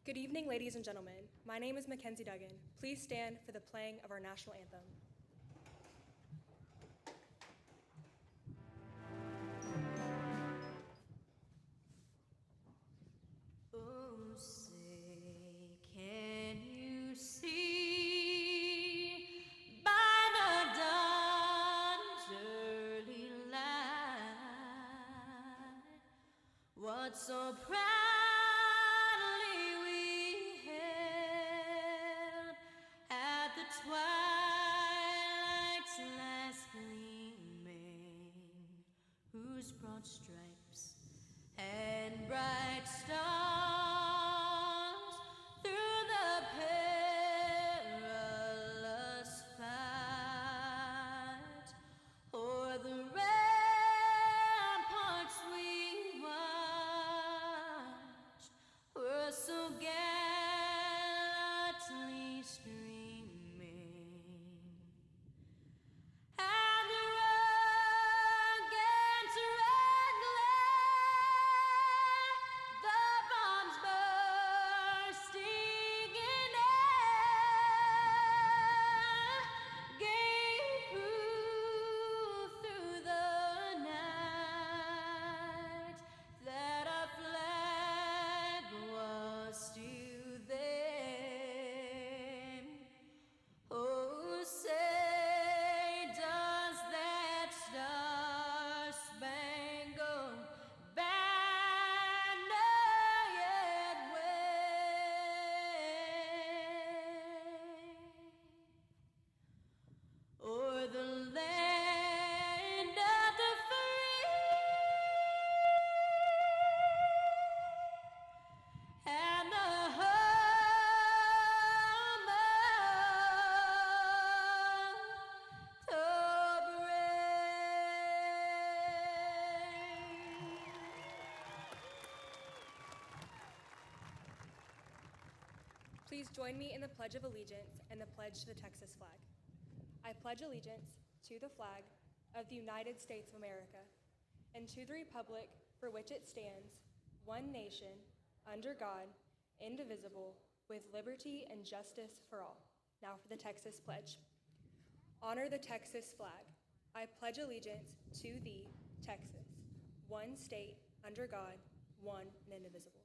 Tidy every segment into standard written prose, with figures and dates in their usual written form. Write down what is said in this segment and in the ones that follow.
Good evening, ladies and gentlemen. My name is Mackenzie Duggan. Please stand for the playing of our national anthem. Oh, say, can you see by the dawn's early light what so proudly we hailed at the twilight's last gleaming, whose broad stripes and bright stars through the perilous fight o'er the ramparts we watched were so gallantly streaming, and the rugged red glare, the bombs bursting in air, gave proof through the night that our flag was still there. Oh, say, does that star-spangled banner yet wave o'er the land of the free and the home of the brave? Please join me in the Pledge of Allegiance and the pledge to the Texas flag. I pledge allegiance to the flag of the United States of America and to the republic for which it stands, one nation, under God, indivisible, with liberty and justice for all. Now for the Texas pledge. Honor the Texas flag. I pledge allegiance to thee, Texas, one state, under God, one and indivisible.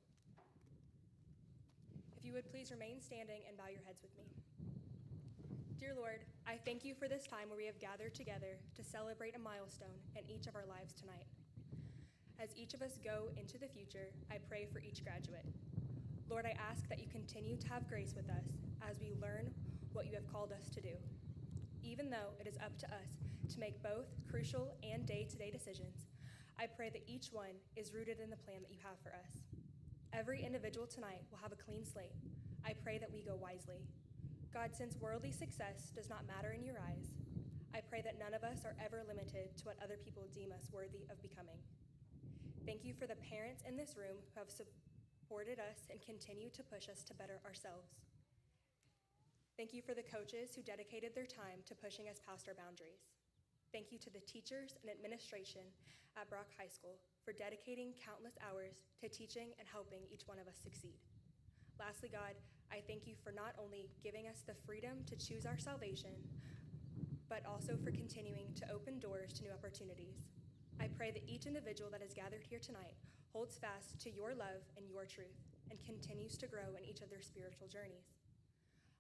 If you would please remain standing and bow your heads with me. Dear Lord, I thank you for this time where we have gathered together to celebrate a milestone in each of our lives tonight. As each of us go into the future, I pray for each graduate. Lord, I ask that you continue to have grace with us as we learn what you have called us to do. Even though it is up to us to make both crucial and day-to-day decisions, I pray that each one is rooted in the plan that you have for us. Every individual tonight will have a clean slate. I pray that we go wisely. God, since worldly success does not matter in your eyes, I pray that none of us are ever limited to what other people deem us worthy of becoming. Thank you for the parents in this room who have supported us and continue to push us to better ourselves. Thank you for the coaches who dedicated their time to pushing us past our boundaries. Thank you to the teachers and administration at Brock High School for dedicating countless hours to teaching and helping each one of us succeed. Lastly, God, I thank you for not only giving us the freedom to choose our salvation, but also for continuing to open doors to new opportunities. I pray that each individual that is gathered here tonight holds fast to your love and your truth and continues to grow in each of their spiritual journeys.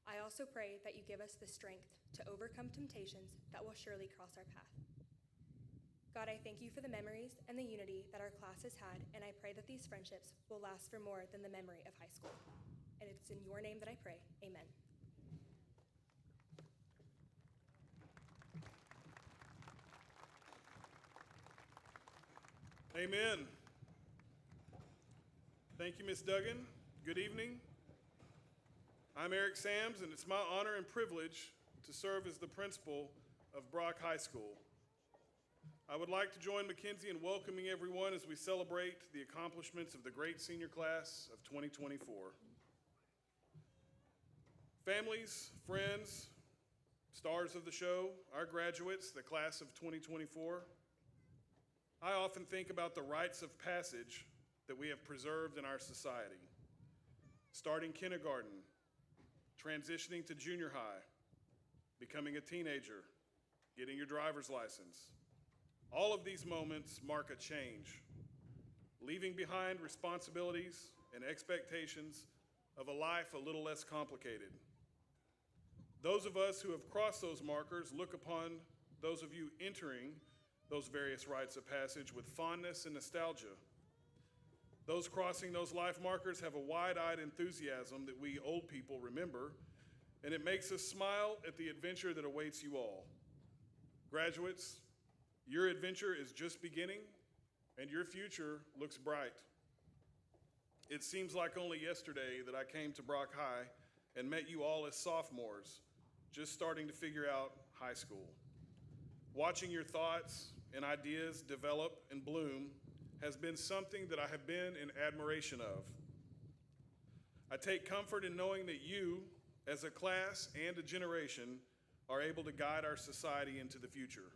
I also pray that you give us the strength to overcome temptations that will surely cross our path. God, I thank you for the memories and the unity that our class has had, and I pray that these friendships will last for more than the memory of high school. And it's in your name that I pray. Amen. Amen. Thank you, Ms. Duggan. Good evening. I'm Eric Sams, and it's my honor and privilege to serve as the principal of Brock High School. I would like to join Mackenzie in welcoming everyone as we celebrate the accomplishments of the great senior class of 2024. Families, friends, stars of the show, our graduates, the class of 2024, I often think about the rites of passage that we have preserved in our society. starting kindergarten, transitioning to junior high, becoming a teenager, getting your driver's license. All of these moments mark a change, leaving behind responsibilities and expectations of a life a little less complicated. Those of us who have crossed those markers look upon those of you entering those various rites of passage with fondness and nostalgia. Those crossing those life markers have a wide-eyed enthusiasm that we old people remember, and it makes us smile at the adventure that awaits you all. Graduates, your adventure is just beginning, and your future looks bright. It seems like only yesterday that I came to Brock High and met you all as sophomores, just starting to figure out high school. Watching your thoughts and ideas develop and bloom has been something that I have been in admiration of. I take comfort in knowing that you, as a class and a generation, are able to guide our society into the future.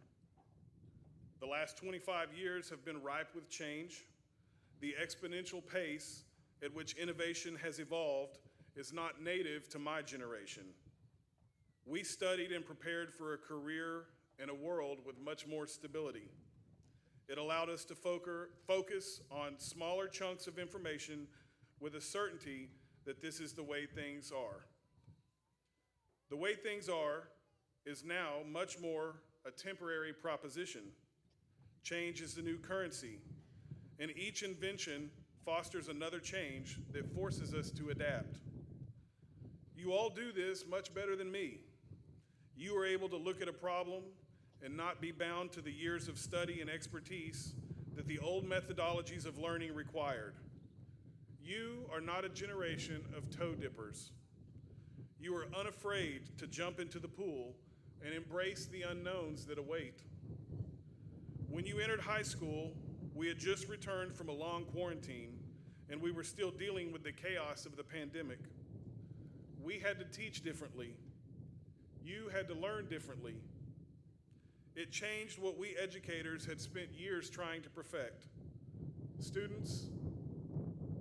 The last 25 years have been ripe with change. The exponential pace at which innovation has evolved is not native to my generation. We studied and prepared for a career in a world with much more stability. It allowed us to focus on smaller chunks of information with a certainty that this is the way things are. The way things are is now much more a temporary proposition. Change is the new currency, and each invention fosters another change that forces us to adapt. You all do this much better than me. You are able to look at a problem and not be bound to the years of study and expertise that the old methodologies of learning required. You are not a generation of toe dippers. You are unafraid to jump into the pool and embrace the unknowns that await. When you entered high school, we had just returned from a long quarantine, and we were still dealing with the chaos of the pandemic. We had to teach differently. You had to learn differently. It changed what we educators had spent years trying to perfect. Students,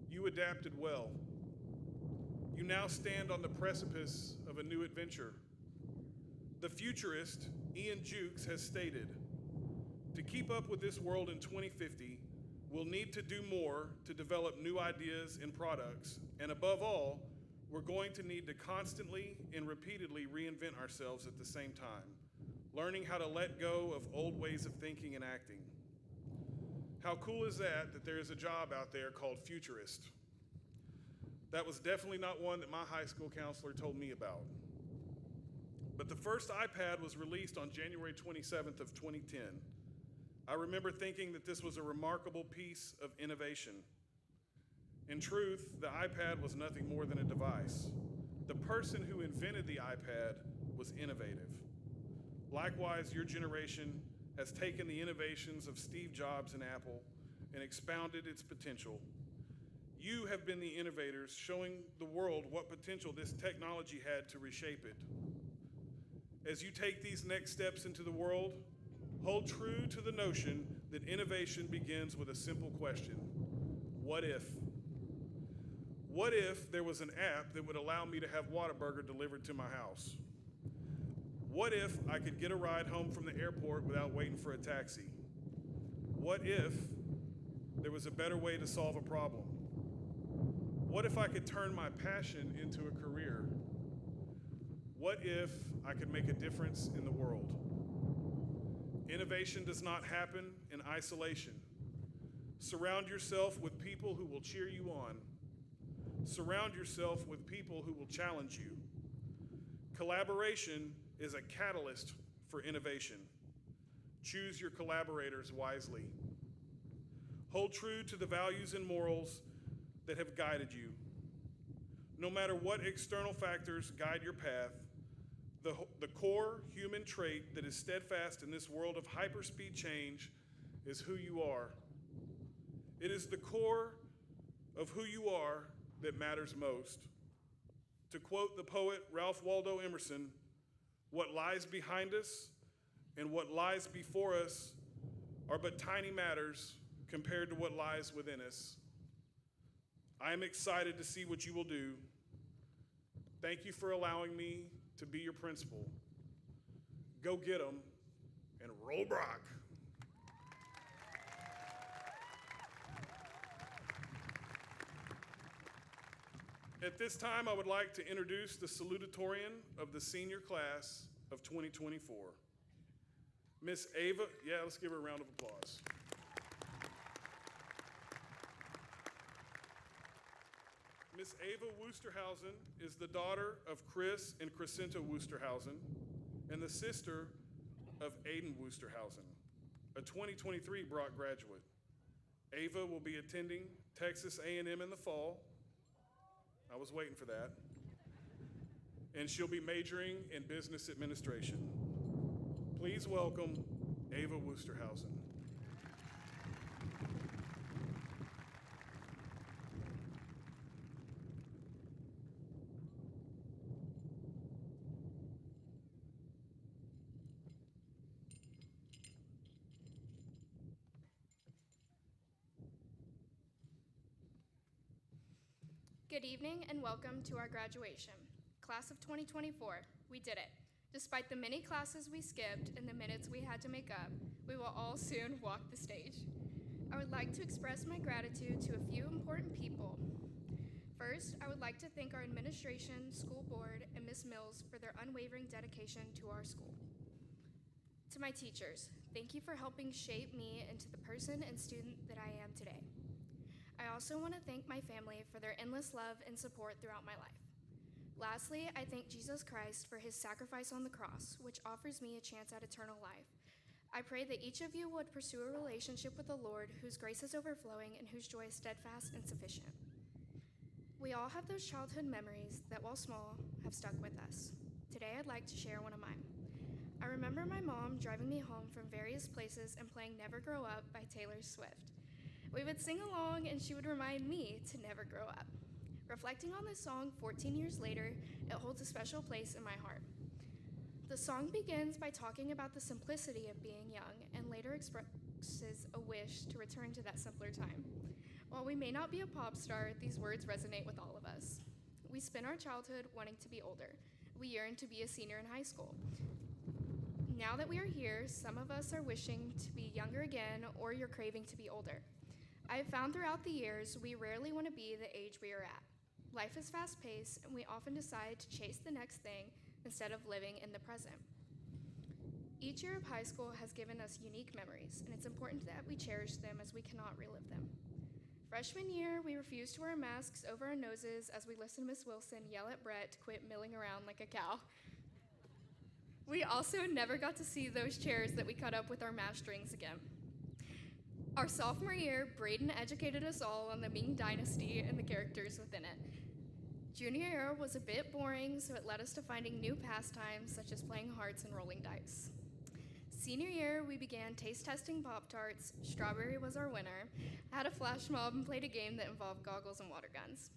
you adapted well. You now stand on the precipice of a new adventure. The futurist, Ian Jukes, has stated, to keep up with this world in 2050, we'll need to do more to develop new ideas and products, and above all, we're going to need to constantly and repeatedly reinvent ourselves at the same time, learning how to let go of old ways of thinking and acting. How cool is that there is a job out there called futurist? That was definitely not one that my high school counselor told me about. But the first iPad was released on January 27th of 2010. I remember thinking that this was a remarkable piece of innovation. In truth, the iPad was nothing more than a device. The person who invented the iPad was innovative. Likewise, your generation has taken the innovations of Steve Jobs and Apple and expounded its potential. You have been the innovators, showing the world what potential this technology had to reshape it. As you take these next steps into the world, hold true to the notion that innovation begins with a simple question: what if? What if there was an app that would allow me to have Whataburger delivered to my house? What if I could get a ride home from the airport without waiting for a taxi? What if there was a better way to solve a problem? What if I could turn my passion into a career? What if I could make a difference in the world? Innovation does not happen in isolation. Surround yourself with people who will cheer you on. Surround yourself with people who will challenge you. Collaboration is a catalyst for innovation. Choose your collaborators wisely. Hold true to the values and morals that have guided you. No matter what external factors guide your path, the core human trait that is steadfast in this world of hyperspeed change is who you are. It is the core of who you are that matters most. To quote the poet Ralph Waldo Emerson, what lies behind us and what lies before us are but tiny matters compared to what lies within us. I am excited to see what you will do. Thank you for allowing me to be your principal. Go get 'em and roll Brock. At this time, I would like to introduce the Salutatorian of the senior class of 2024. Miss Ava, let's give her a round of applause. Miss Ava Woosterhausen is the daughter of Chris and Crescenta Woosterhausen and the sister of Aiden Woosterhausen, a 2023 Brock graduate. Ava will be attending Texas A&M in the fall. I was waiting for that. And she'll be majoring in business administration. Please welcome Ava Woosterhausen. Good evening and welcome to our graduation. Class of 2024, we did it. Despite the many classes we skipped and the minutes we had to make up, we will all soon walk the stage. I would like to express my gratitude to a few important people. First, I would like to thank our administration, school board, and Ms. Mills for their unwavering dedication to our school. To my teachers, thank you for helping shape me into the person and student that I am today. I also want to thank my family for their endless love and support throughout my life. Lastly, I thank Jesus Christ for his sacrifice on the cross, which offers me a chance at eternal life. I pray that each of you would pursue a relationship with the Lord whose grace is overflowing and whose joy is steadfast and sufficient. We all have those childhood memories that, while small, have stuck with us. Today, I'd like to share one of mine. I remember my mom driving me home from various places and playing Never Grow Up by Taylor Swift. We would sing along and she would remind me to never grow up. Reflecting on this song 14 years later, it holds a special place in my heart. The song begins by talking about the simplicity of being young and later expresses a wish to return to that simpler time. While we may not be a pop star, these words resonate with all of us. We spend our childhood wanting to be older. We yearn to be a senior in high school. Now that we are here, some of us are wishing to be younger again, or you're craving to be older. I have found throughout the years we rarely want to be the age we are at. Life is fast-paced, and we often decide to chase the next thing instead of living in the present. Each year of high school has given us unique memories, and it's important that we cherish them as we cannot relive them. Freshman year, we refused to wear masks over our noses as we listened to Miss Wilson yell at Brett to quit milling around like a cow. We also never got to see those chairs that we cut up with our mash strings again. Our sophomore year, Braden educated us all on the Ming Dynasty and the characters within it. Junior year was a bit boring, so it led us to finding new pastimes such as playing hearts and rolling dice. Senior year, we began taste testing Pop-Tarts, strawberry was our winner, had a flash mob, and played a game that involved goggles and water guns.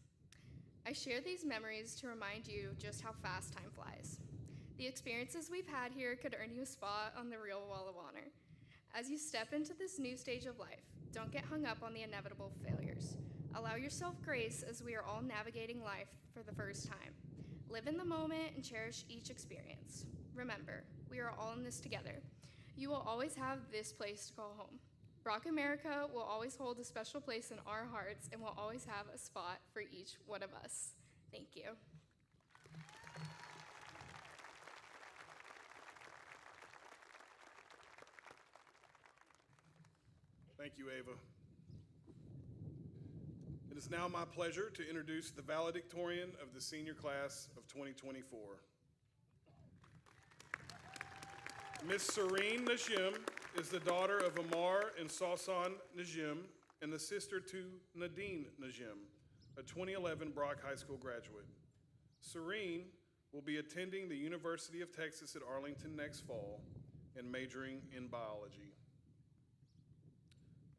I share these memories to remind you just how fast time flies. The experiences we've had here could earn you a spot on the real Wall of Honor. As you step into this new stage of life, don't get hung up on the inevitable failures. Allow yourself grace as we are all navigating life for the first time. Live in the moment and cherish each experience. Remember, we are all in this together. You will always have this place to call home. Brock America will always hold a special place in our hearts and will always have a spot for each one of us. Thank you. Thank you, Ava. It is now my pleasure to introduce the valedictorian of the senior class of 2024. Miss Serene Najim is the daughter of Amar and Sausan Najim and the sister to Nadine Najim, a 2011 Brock High School graduate. Serene will be attending the University of Texas at Arlington next fall and majoring in biology.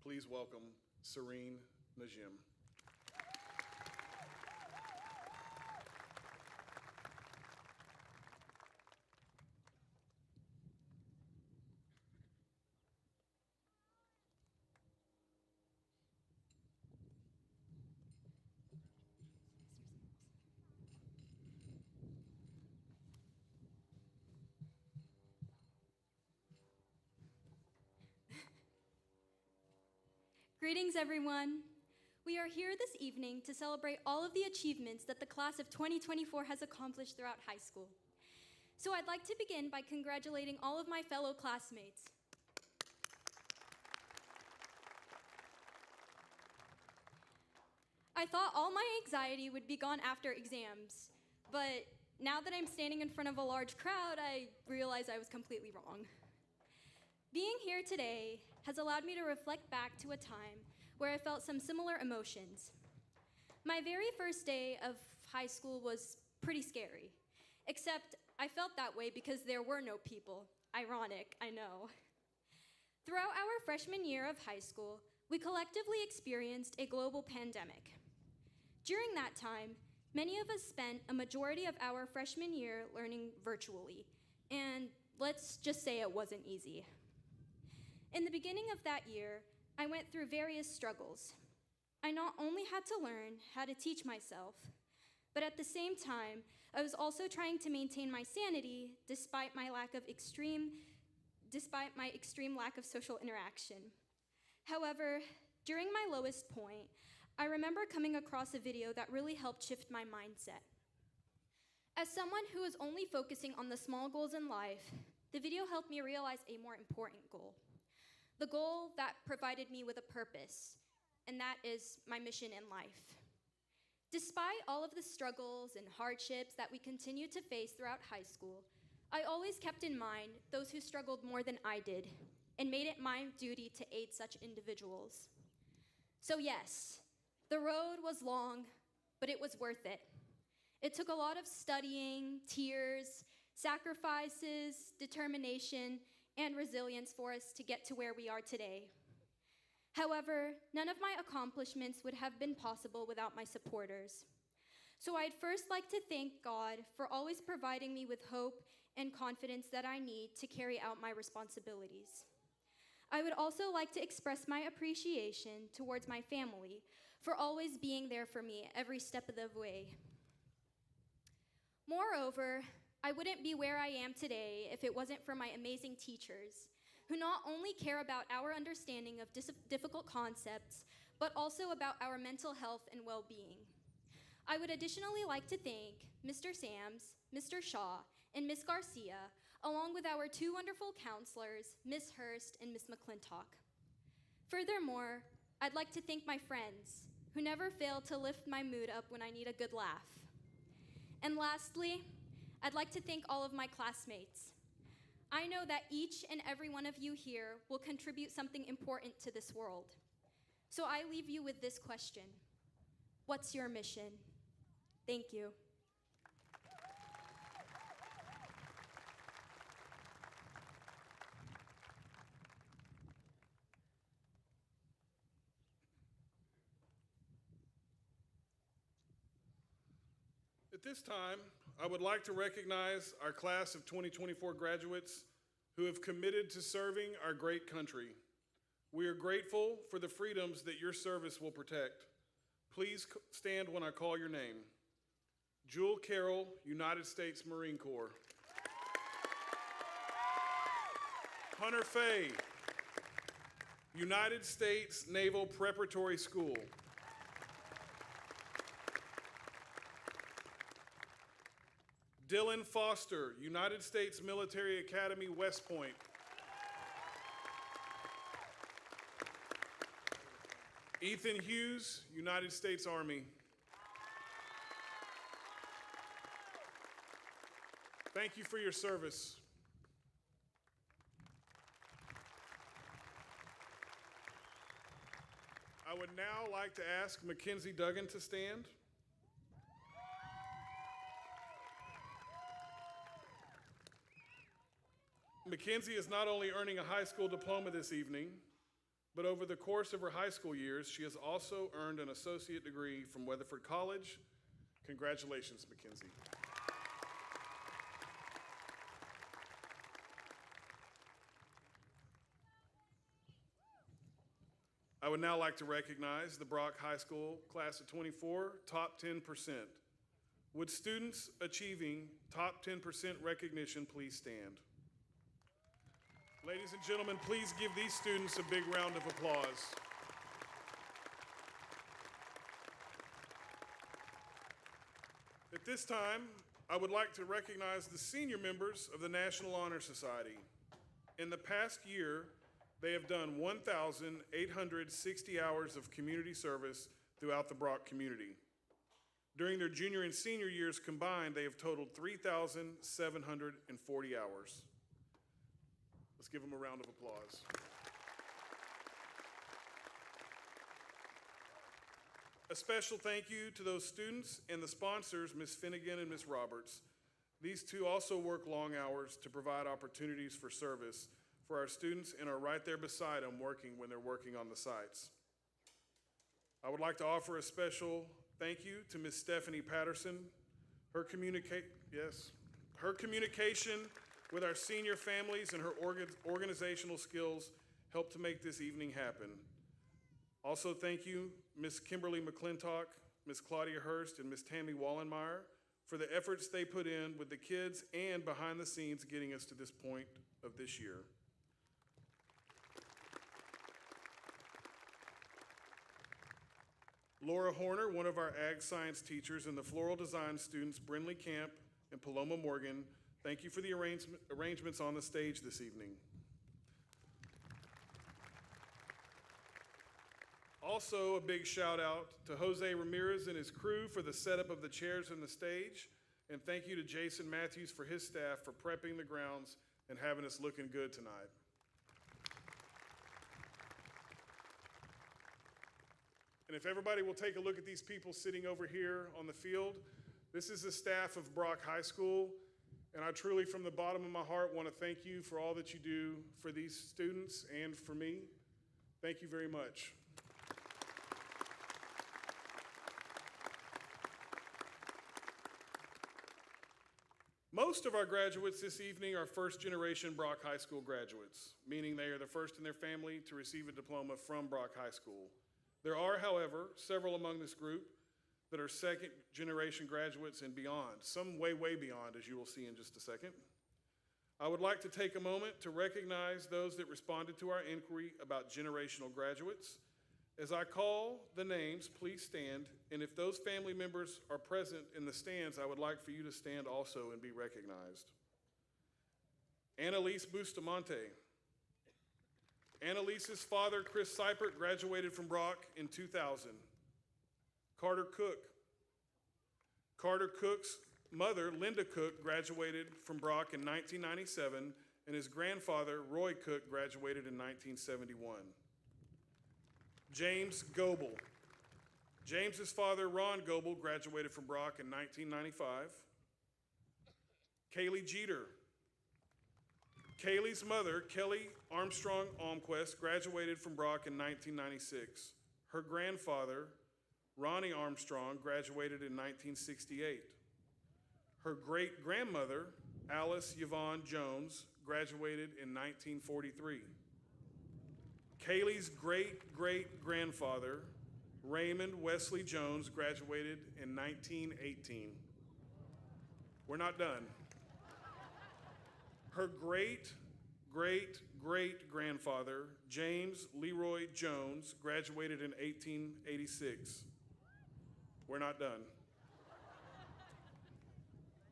Please welcome Serene Najim. Greetings, everyone. We are here this evening to celebrate all of the achievements that the class of 2024 has accomplished throughout high school. So I'd like to begin by congratulating all of my fellow classmates. I thought all my anxiety would be gone after exams, but now that I'm standing in front of a large crowd, I realize I was completely wrong. Being here today has allowed me to reflect back to a time where I felt some similar emotions. My very first day of high school was pretty scary, except I felt that way because there were no people. Ironic, I know. Throughout our freshman year of high school, we collectively experienced a global pandemic. During that time, many of us spent a majority of our freshman year learning virtually, and let's just say it wasn't easy. In the beginning of that year, I went through various struggles. I not only had to learn how to teach myself, but at the same time, I was also trying to maintain my sanity despite my extreme lack of social interaction. However, during my lowest point, I remember coming across a video that really helped shift my mindset. As someone who is only focusing on the small goals in life, the video helped me realize a more important goal. The goal that provided me with a purpose, and that is my mission in life. Despite all of the struggles and hardships that we continue to face throughout high school, I always kept in mind those who struggled more than I did, and made it my duty to aid such individuals. So yes, the road was long, but it was worth it. It took a lot of studying, tears, sacrifices, determination, and resilience for us to get to where we are today. However, none of my accomplishments would have been possible without my supporters. So I'd first like to thank God for always providing me with hope and confidence that I need to carry out my responsibilities. I would also like to express my appreciation towards my family for always being there for me every step of the way. Moreover, I wouldn't be where I am today if it wasn't for my amazing teachers, who not only care about our understanding of difficult concepts, but also about our mental health and well-being. I would additionally like to thank Mr. Sams, Mr. Shaw, and Ms. Garcia, along with our two wonderful counselors, Ms. Hurst and Ms. McClintock. Furthermore, I'd like to thank my friends, who never fail to lift my mood up when I need a good laugh. And lastly, I'd like to thank all of my classmates. I know that each and every one of you here will contribute something important to this world. So I leave you with this question: what's your mission? Thank you. At this time, I would like to recognize our class of 2024 graduates who have committed to serving our great country. We are grateful for the freedoms that your service will protect. Please stand when I call your name. Jewel Carroll, United States Marine Corps. Hunter Fay, United States Naval Preparatory School. Dylan Foster, United States Military Academy, West Point. Ethan Hughes, United States Army. Thank you for your service. I would now like to ask Mackenzie Duggan to stand. Mackenzie is not only earning a high school diploma this evening, but over the course of her high school years, she has also earned an associate degree from Weatherford College. Congratulations, Mackenzie. I would now like to recognize the Brock High School Class of 24 Top 10%. Would students achieving Top 10% recognition please stand? Ladies and gentlemen, please give these students a big round of applause. this time, I would like to recognize the senior members of the National Honor Society. In the past year, they have done 1,860 hours of community service throughout the Brock community. During their junior and senior years combined, they have totaled 3,740 hours. Let's give them a round of applause. A special thank you to those students and the sponsors, Ms. Finnegan and Ms. Roberts. These two also work long hours to provide opportunities for service for our students and are right there beside them working when they're working on the sites. I would like to offer a special thank you to Ms. Stephanie Patterson. Her communication with our senior families and her organizational skills helped to make this evening happen. Also, thank you, Ms. Kimberly McClintock, Ms. Claudia Hurst, and Ms. Tammy Wallenmeyer for the efforts they put in with the kids and behind the scenes getting us to this point of this year. Laura Horner, one of our ag science teachers, and the floral design students, Brinley Camp and Paloma Morgan, thank you for the arrangements on the stage this evening. Also, a big shout out to Jose Ramirez and his crew for the setup of the chairs and the stage, and thank you to Jason Matthews for his staff for prepping the grounds and having us looking good tonight. And if everybody will take a look at these people sitting over here on the field, this is the staff of Brock High School, and I truly, from the bottom of my heart, want to thank you for all that you do for these students and for me. Thank you very much. Most of our graduates this evening are first-generation Brock High School graduates, meaning they are the first in their family to receive a diploma from Brock High School. There are, however, several among this group that are second-generation graduates and beyond, some way, way beyond, as you will see in just a second. I would like to take a moment to recognize those that responded to our inquiry about generational graduates. As I call the names, please stand, and if those family members are present in the stands, I would like for you to stand also and be recognized. Annalise Bustamante. Annalise's father, Chris Seipert, graduated from Brock in 2000. Carter Cook. Carter Cook's mother, Linda Cook, graduated from Brock in 1997, and his grandfather, Roy Cook, graduated in 1971. James Goebel. James's father, Ron Goebel, graduated from Brock in 1995. Kaylee Jeter. Kaylee's mother, Kelly Armstrong Almquist, graduated from Brock in 1996. Her grandfather, Ronnie Armstrong, graduated in 1968. Her great-grandmother, Alice Yvonne Jones, graduated in 1943. Kaylee's great-great-grandfather, Raymond Wesley Jones, graduated in 1918. We're not done. Her great-great-great-grandfather, James Leroy Jones, graduated in 1886. We're not done.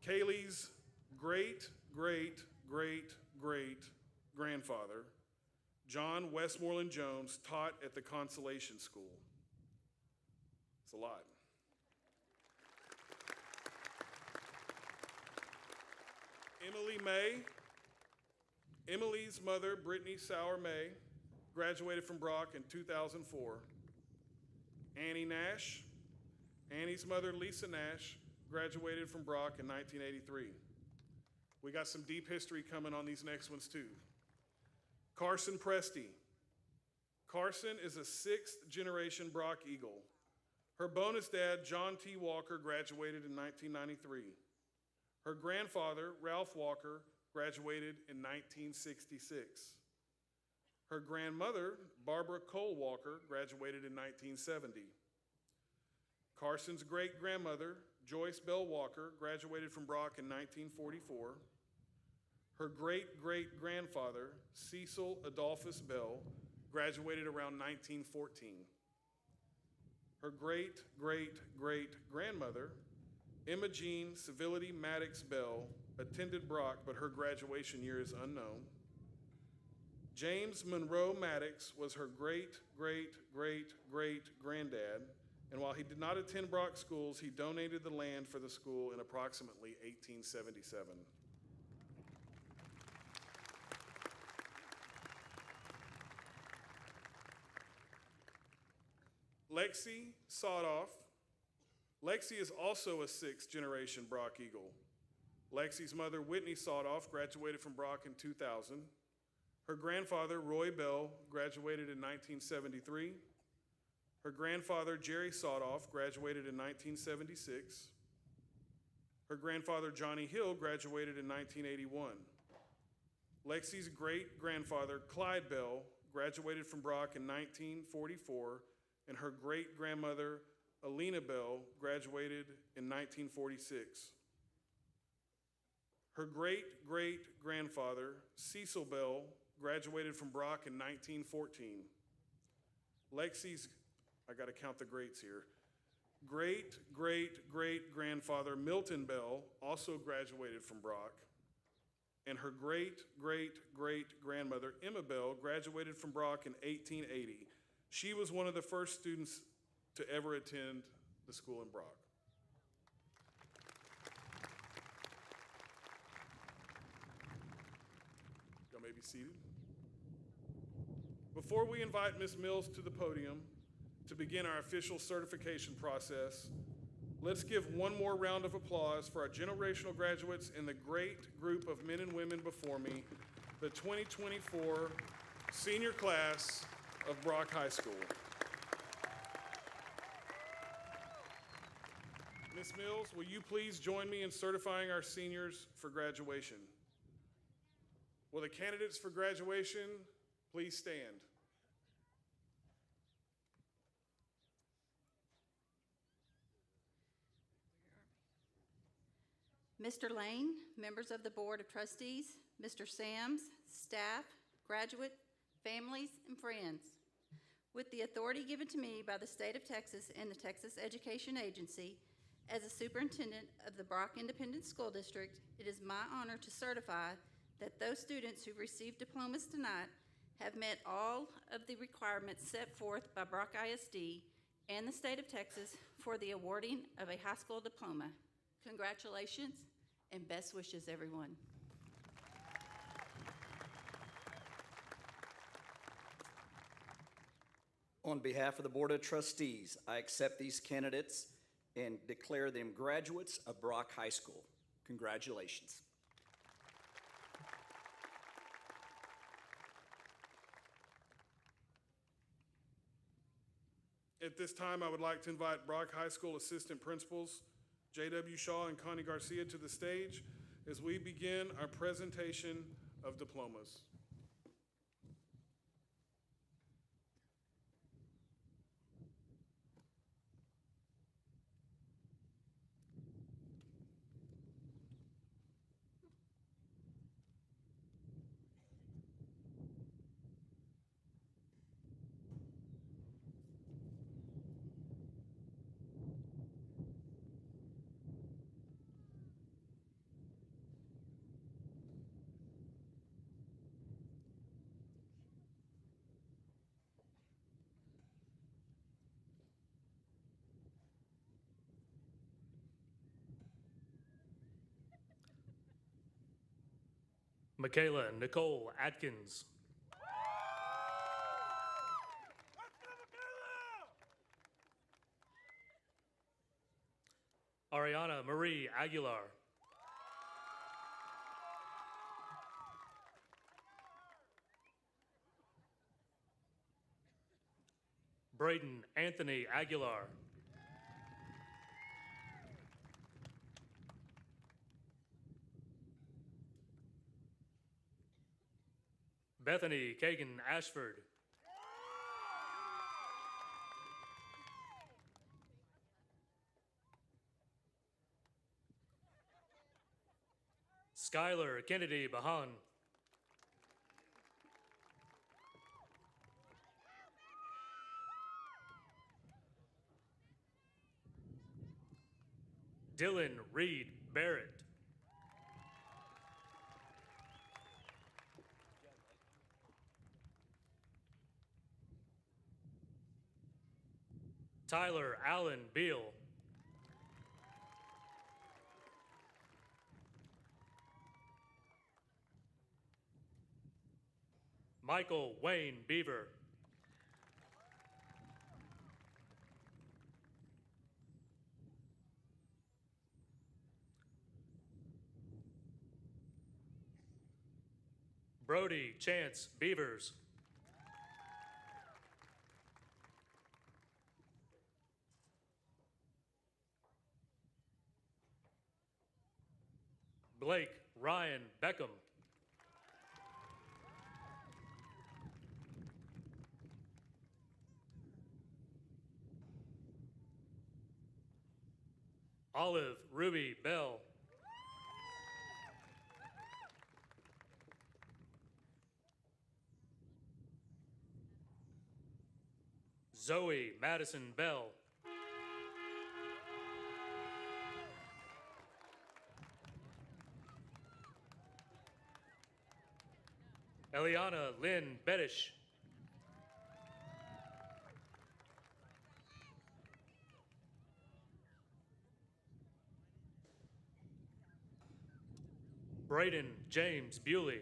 Kaylee's great-great-great-great-grandfather, John Westmoreland Jones, taught at the Consolation School. It's a lot. Emily May. Emily's mother, Brittany Sauer May, graduated from Brock in 2004. Annie Nash. Annie's mother, Lisa Nash, graduated from Brock in 1983. We got some deep history coming on these next ones too. Carson Presti. Carson is a sixth-generation Brock Eagle. Her bonus dad, John T. Walker, graduated in 1993. Her grandfather, Ralph Walker, graduated in 1966. Her grandmother, Barbara Cole Walker, graduated in 1970. Carson's great-grandmother, Joyce Bell Walker, graduated from Brock in 1944. Her great-great-grandfather, Cecil Adolphus Bell, graduated around 1914. Her great-great-great-grandmother, Emma Jean Civility Maddox Bell attended Brock, but her graduation year is unknown. James Monroe Maddox was her great-great-great-great-granddad, and while he did not attend Brock schools, he donated the land for the school in approximately 1877. Lexi Sodoff. Lexi is also a sixth-generation Brock Eagle. Lexi's mother, Whitney Sodoff, graduated from Brock in 2000. Her grandfather, Roy Bell, graduated in 1973. Her grandfather, Jerry Sodoff, graduated in 1976. Her grandfather, Johnny Hill, graduated in 1981. Lexi's great-grandfather, Clyde Bell, graduated from Brock in 1944, and her great-grandmother, Alina Bell, graduated in 1946. Her great-great-grandfather, Cecil Bell, graduated from Brock in 1914. Lexi's, I gotta count the greats here, great-great-great-grandfather, Milton Bell, also graduated from Brock. And her great-great-great-grandmother, Emma Bell, graduated from Brock in 1880. She was one of the first students to ever attend the school in Brock. Y'all may be seated. Before we invite Ms. Mills to the podium to begin our official certification process, let's give one more round of applause for our generational graduates and the great group of men and women before me, the 2024 senior class of Brock High School. Ms. Mills, will you please join me in certifying our seniors for graduation? Will the candidates for graduation please stand? Mr. Lane, members of the Board of Trustees, Mr. Sams, staff, graduate, families, and friends. With the authority given to me by the state of Texas and the Texas Education Agency, as a superintendent of the Brock Independent School District, it is my honor to certify that those students who received diplomas tonight have met all of the requirements set forth by Brock ISD and the state of Texas for the awarding of a high school diploma. Congratulations and best wishes, everyone. On behalf of the Board of Trustees, I accept these candidates and declare them graduates of Brock High School. Congratulations. At this time, I would like to invite Brock High School Assistant Principals J.W. Shaw and Connie Garcia to the stage as we begin our presentation of diplomas. Michaela Nicole Atkins. Ariana Marie Aguilar. Braden Anthony Aguilar. Bethany Kagan Ashford. Skylar Kennedy Bahan. Dylan Reed Barrett. Tyler Allen Beal. Michael Wayne Beaver. Brody Chance Beavers. Blake Ryan Beckham. Olive Ruby Bell. Zoe Madison Bell. Eliana Lynn Bettish. Braden James Bewley.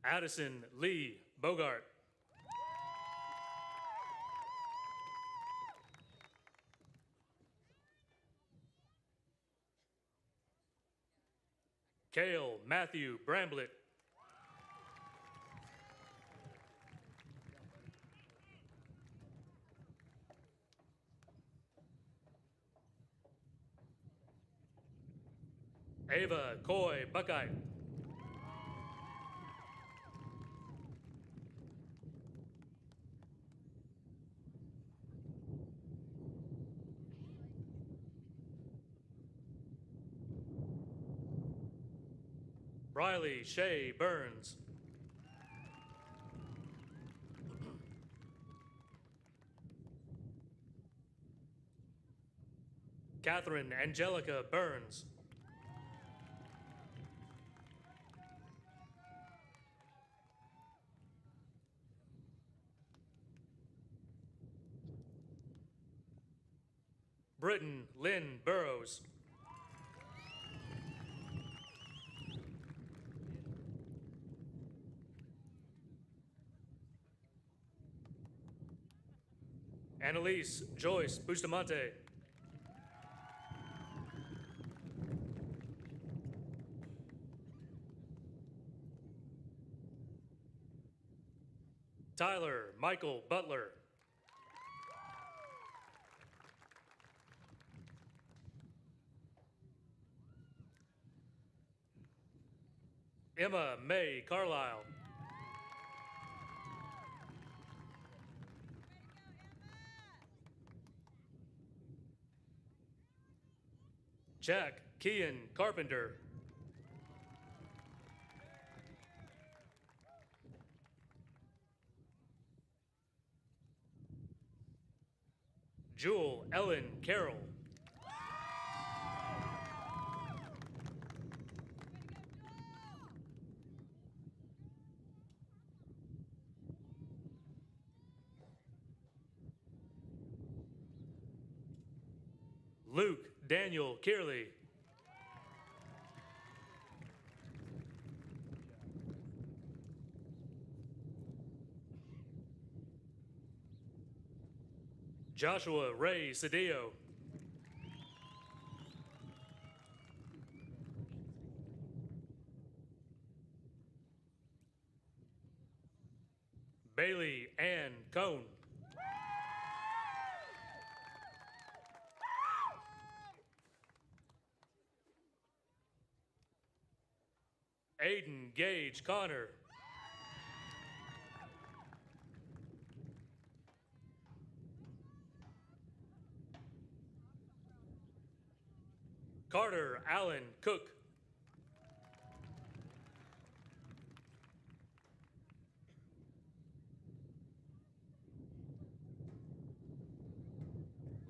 Addison Lee Bogart. Cale Matthew Bramblett. Ava Coy Buckeye. Riley Shea Burns. Catherine Angelica Burns. Britton Lynn Burrows. Annalise Joyce Bustamante. Tyler Michael Butler. Emma May Carlisle. Jack Kean Carpenter. Jewel Ellen Carroll. Luke Daniel Kearley. Joshua Ray Cedillo. Bailey Ann Cone. Aiden Gage Connor. Carter Allen Cook.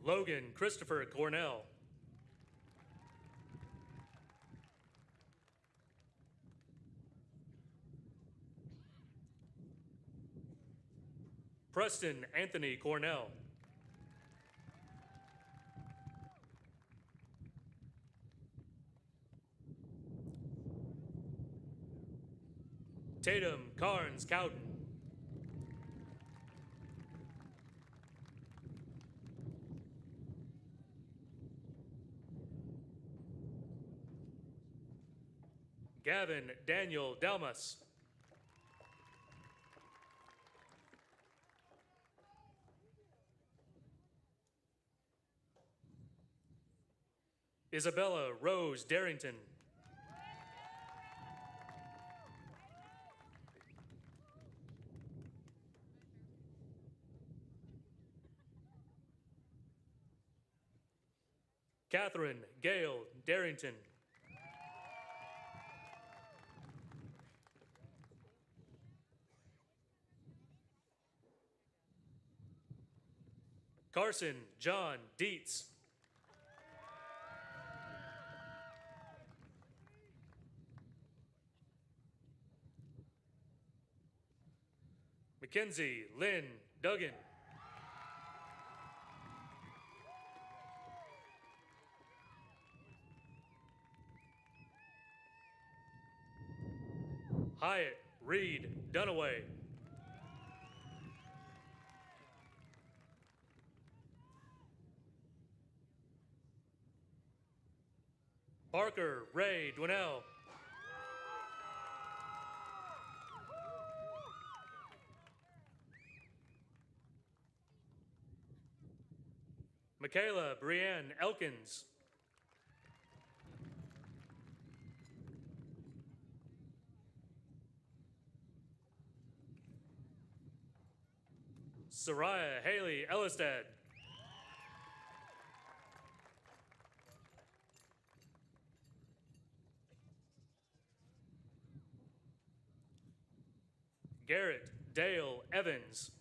Logan Christopher Cornell. Preston Anthony Cornell. Tatum Carnes Cowden. Gavin Daniel Delmas. Isabella Rose Darrington. Catherine Gale Darrington. Carson John Dietz. Mackenzie Lynn Duggan. Hyatt Reed Dunaway. Parker Ray Dwinell. Michaela Brianne Elkins. Soraya Haley Ellistad. Garrett Dale Evans.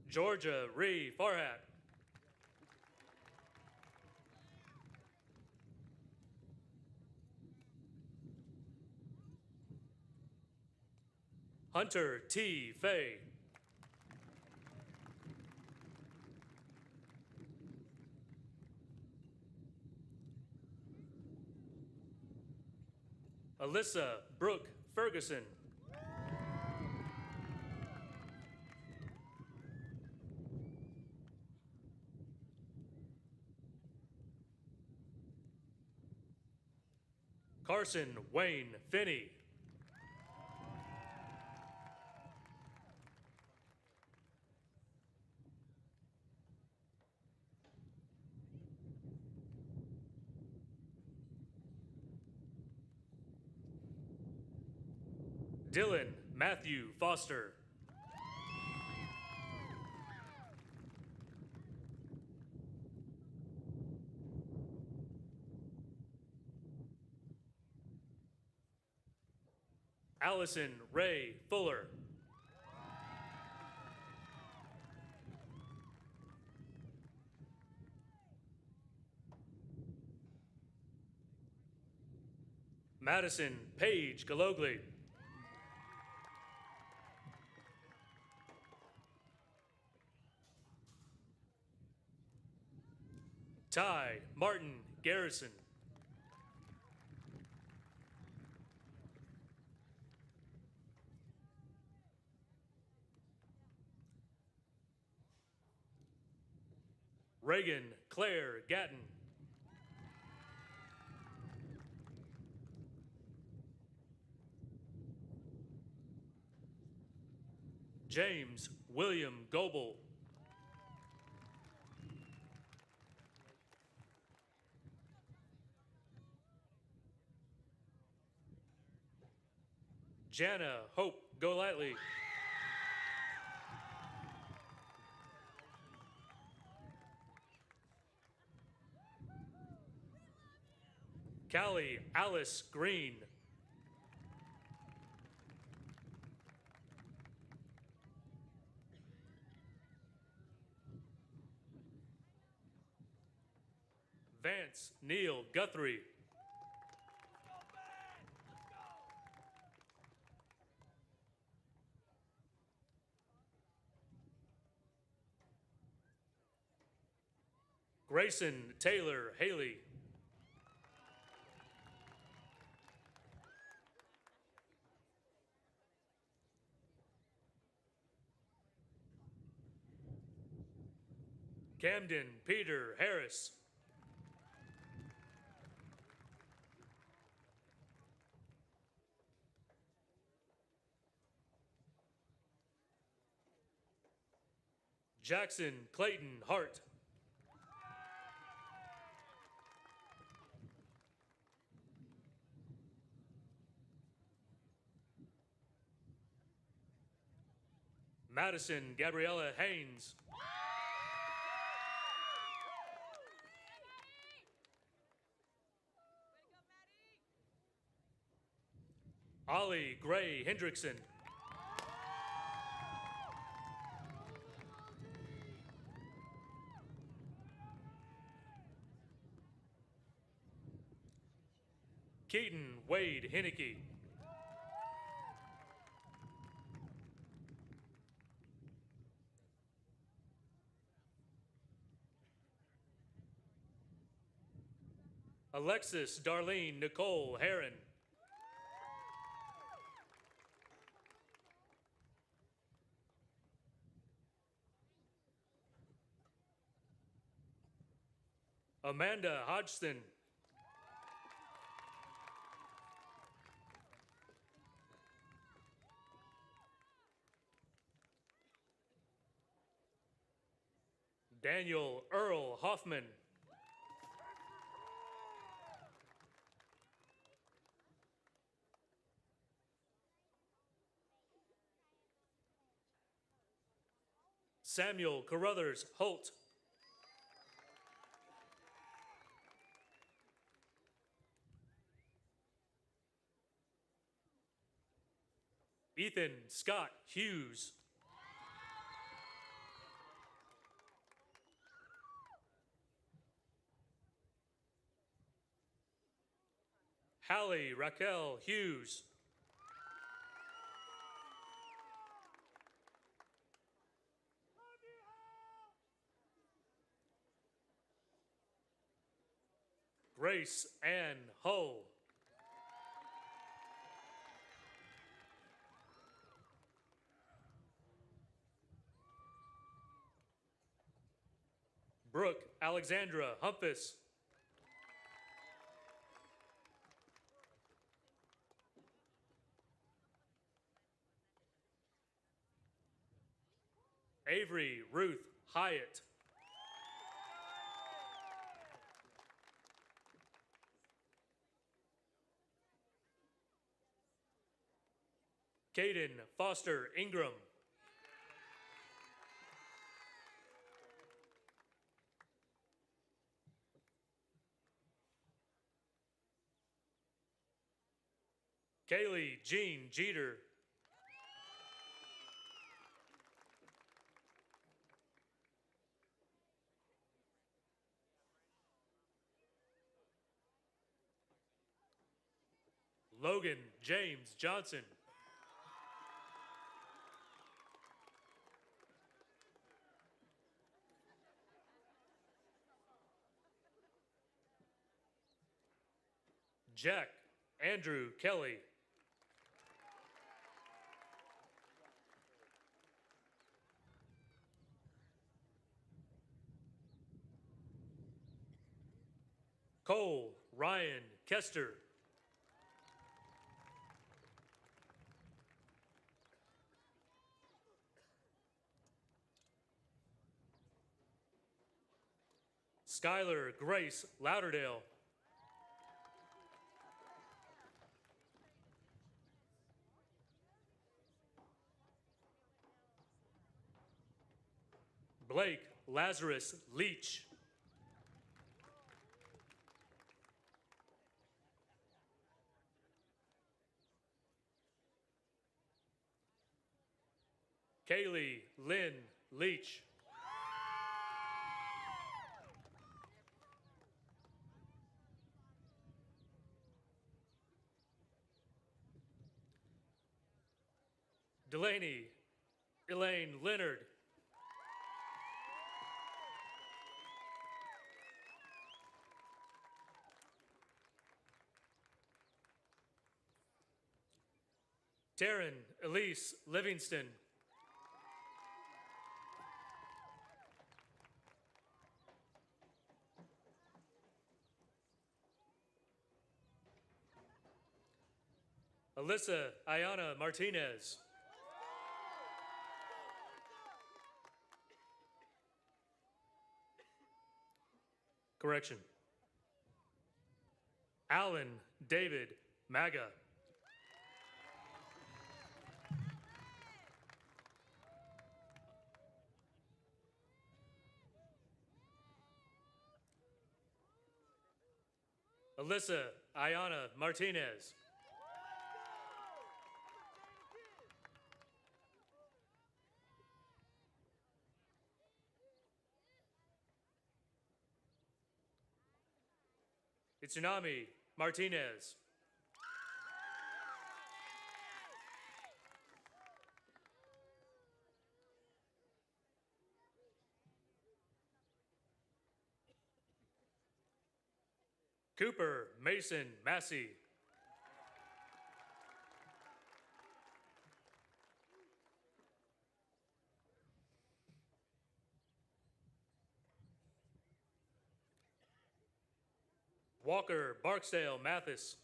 Georgia Ree Farhat. Hunter T. Fay. Alyssa Brooke Ferguson. Carson Wayne Finney. Dylan Matthew Foster. Allison Ray Fuller. Madison Paige Galogli. Ty Martin Garrison. Reagan Claire Gatton. James William Goebel. Jana Hope Golightly. Callie Alice Green. Vance Neil Guthrie. Grayson Taylor Haley. Camden Peter Harris. Jackson Clayton Hart. Madison Gabriella Haynes. Ollie Gray Hendrickson. Keaton Wade Henneke. Alexis Darlene Nicole Heron. Amanda Hodgson. Daniel Earl Hoffman. Samuel Carruthers Holt. Ethan Scott Hughes. Hallie Raquel Hughes. Grace Ann Hull. Brooke Alexandra Humphus. Avery Ruth Hyatt. Caden Foster Ingram. Kaylee Jean Jeter. Logan James Johnson. Jack Andrew Kelly. Cole Ryan Kester. Skylar Grace Lauderdale. Blake Lazarus Leach. Kaylee Lynn Leach. Delaney Elaine Leonard. Taryn Elise Livingston. Alyssa Ayana Martinez. Correction. Alan David Maga. Alyssa Ayana Martinez. Itsunami Martinez. Cooper Mason Massey. Walker Barksdale Mathis.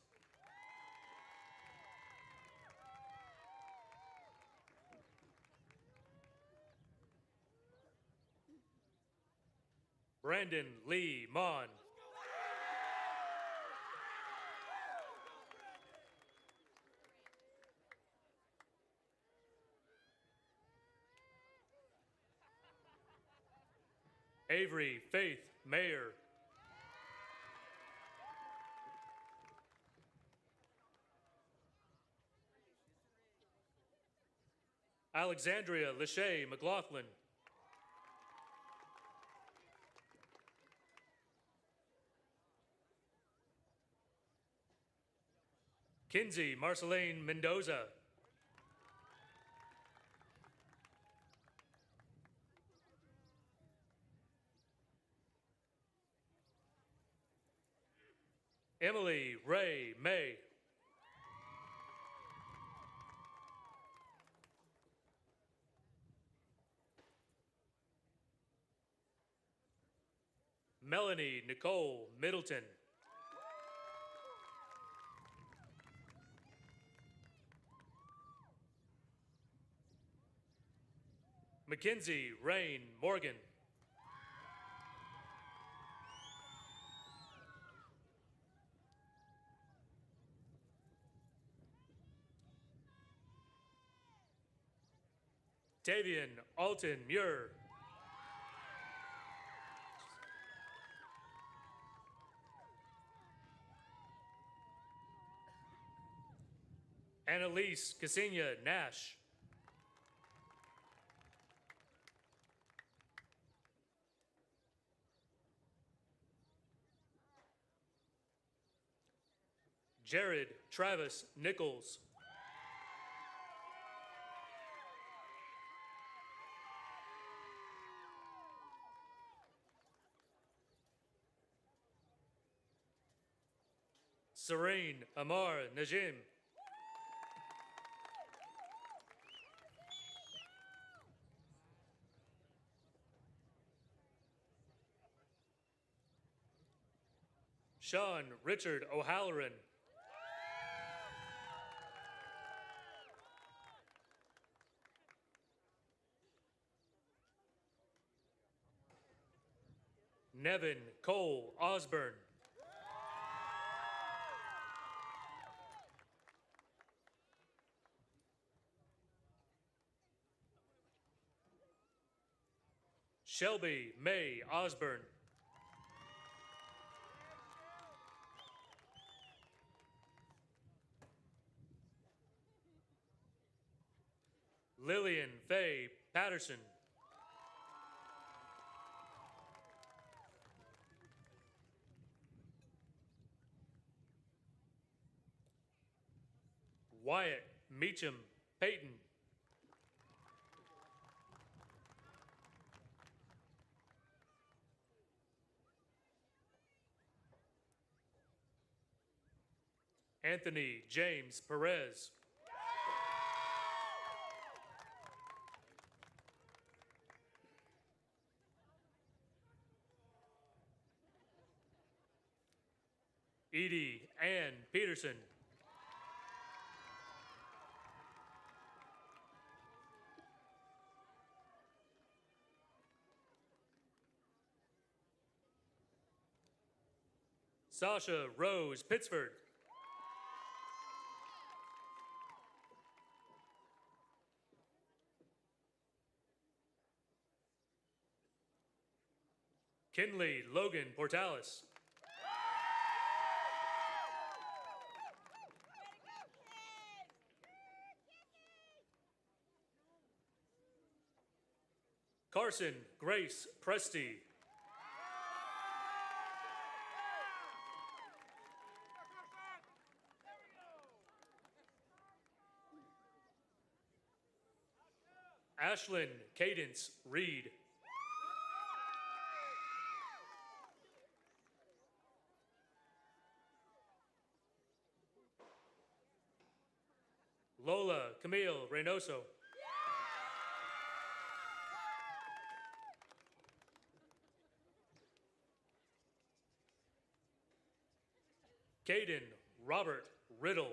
Brandon Lee Mon. Avery Faith Mayer. Alexandria Lachey McLaughlin. Kinsey Marceline Mendoza. Emily Ray May. Melanie Nicole Middleton. Mackenzie Rain Morgan. Tavian Alton Muir. Annalise Ksenia Nash. Jared Travis Nichols. Serene Amar Najim. Sean Richard O'Halloran. Nevin Cole Osborne. Shelby May Osborne. Lillian Faye Patterson. Wyatt Meacham Payton. Anthony James Perez. Edie Ann Peterson. Sasha Rose Pittsford. Kinley Logan Portales. Carson Grace Presti. Ashlyn Cadence Reed. Lola Camille Reynoso. Caden Robert Riddle.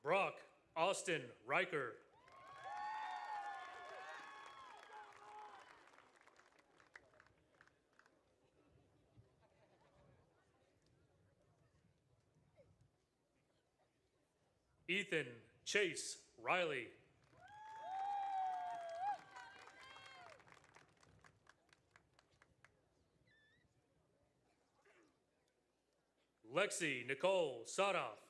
Brock Austin Riker. Ethan Chase Riley. Lexi Nicole Sadoff.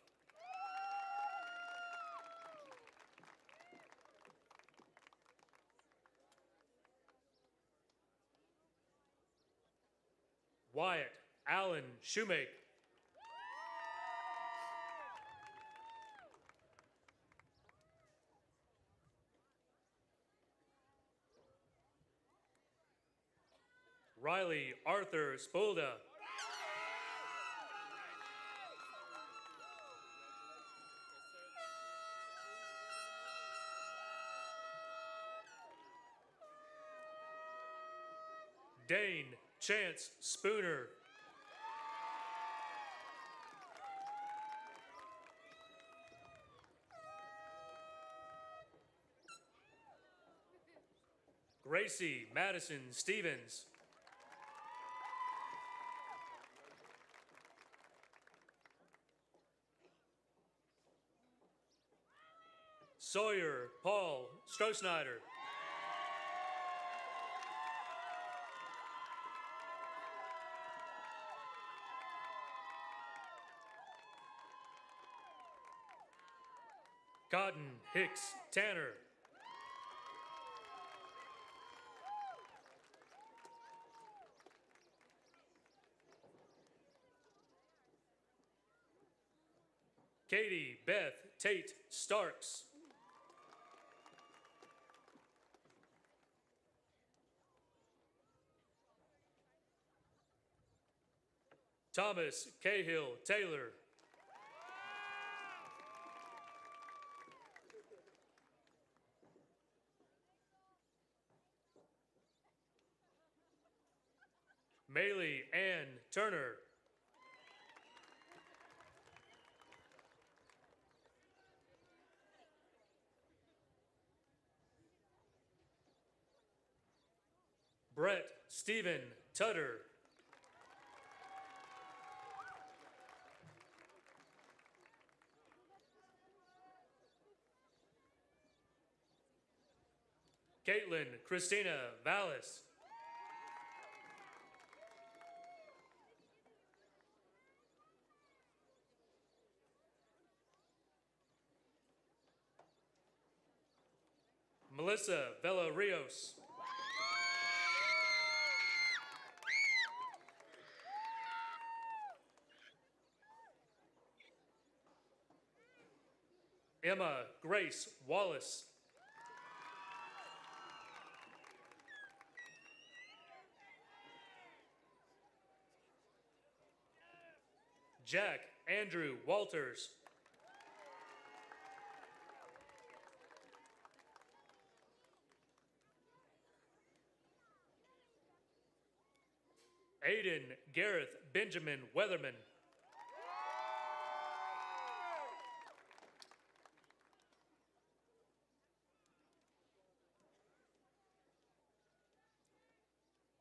Wyatt Allen Shoemake. Riley Arthur Spolda. Dane Chance Spooner. Gracie Madison Stevens. Sawyer Paul Strohsnyder. Cotton Hicks Tanner. Katie Beth Tate Starks. Thomas Cahill Taylor. Maylee Ann Turner. Brett Stephen Tutter. Caitlin Christina Vallis. Melissa Vela Rios. Emma Grace Wallace. Jack Andrew Walters. Aiden Gareth Benjamin Weatherman.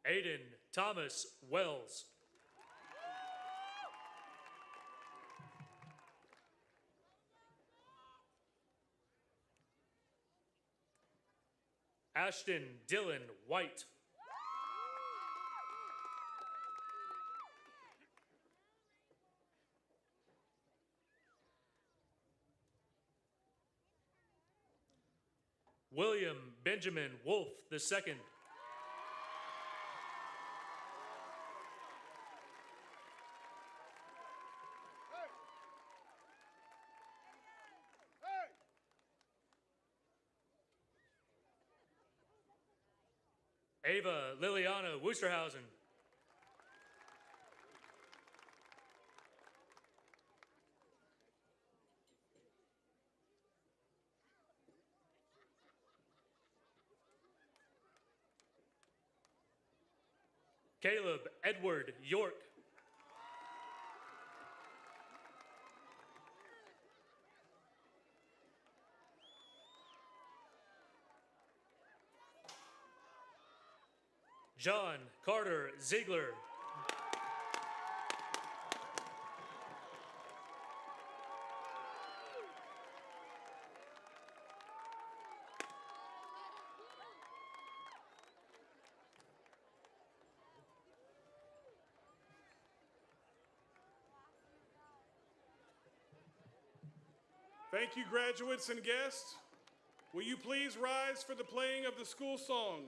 Aiden Thomas Wells. Ashton Dylan White. William Benjamin Wolf II. Ava Liliana Wusterhausen. Caleb Edward York. John Carter Ziegler. Thank you, graduates and guests. Will you please rise for the playing of the school song?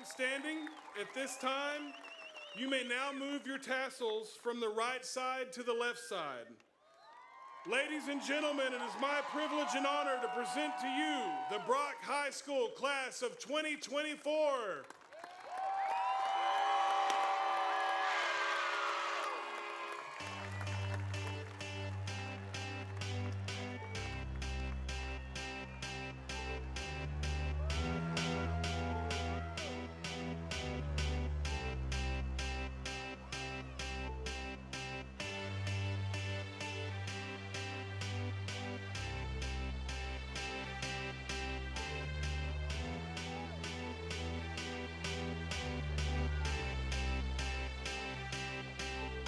Standing at this time, you may now move your tassels from the right side to the left side. Ladies and gentlemen, it is my privilege and honor to present to you the Brock High School class of 2024.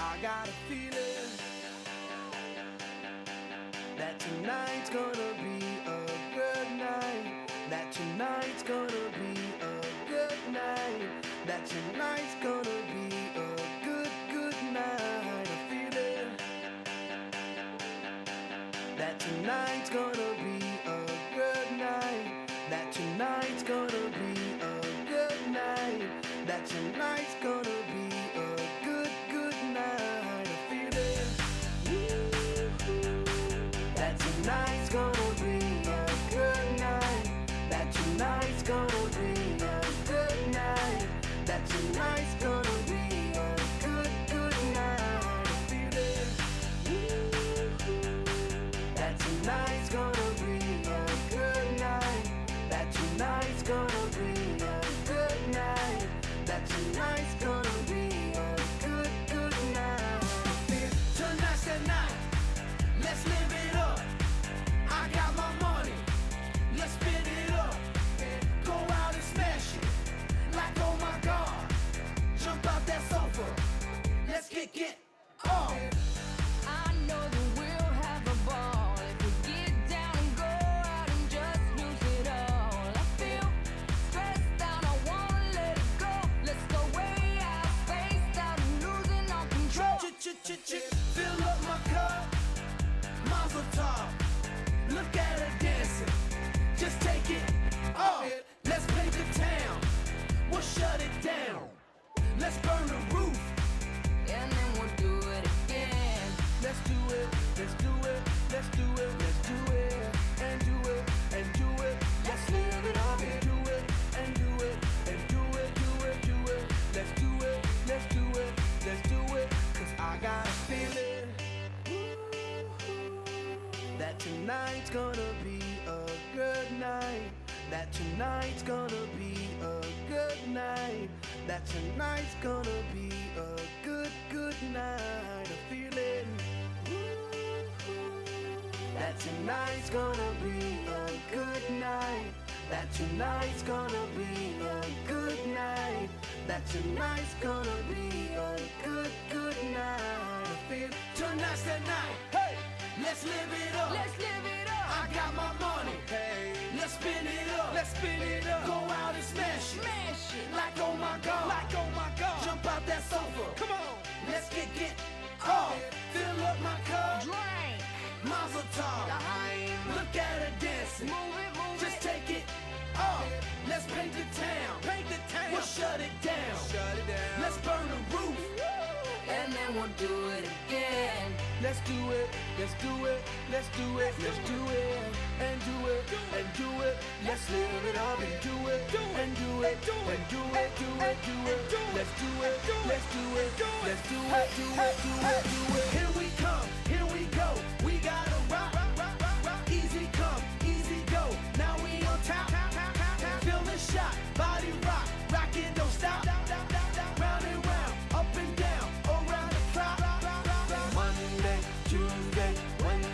I got a feeling that tonight's gonna be a good night. That tonight's gonna be a good night. That tonight's gonna be a good night. A feeling that tonight's gonna be a good night. That tonight's gonna be Let's burn the roof. and then we'll do it again. Let's do it, let's do it, let's do it, let's do it, and do it, and do it. Let's live it up and do it, and do it, and do it, do it, do it. Let's do it, let's do it, let's do it. 'Cause I got a feeling that tonight's gonna be a good night. That tonight's gonna be a good night. That tonight's gonna be a good, good night. A feeling that tonight's gonna be a good night. That tonight's gonna be a good night. That tonight's gonna be a good, good night. I feel tonight's the night. Hey, let's live it up. Let's live it up. I got my money. Hey, let's spin it up. Let's spin it up. Go out and smash it. Smash it. Like oh my god. Like oh my god. Jump out that sofa. Come on. Let's get off. Fill up my cup. Drink. Mazel tov. Look at her dancing. Move it, move Just it. take it off. Let's paint the town. Paint the town. We'll shut it down. Shut it down. Let's burn the roof. And then we'll do it again. Let's do it. Let's do it. Let's do it. Let's do it. And do it. And do it. Let's live it up and do it. And do it. And do it. Do it. Do it. Let's do it. Let's do it. Let's do it. Do it. Do it. Do it. Here we come. Here we go. We gotta rock. Easy come. Easy go. Now we on top. Feel the shot. Body rock. Rock it. Don't stop. Round and round. Up and down. Around the clock. Monday, Tuesday, Wednesday.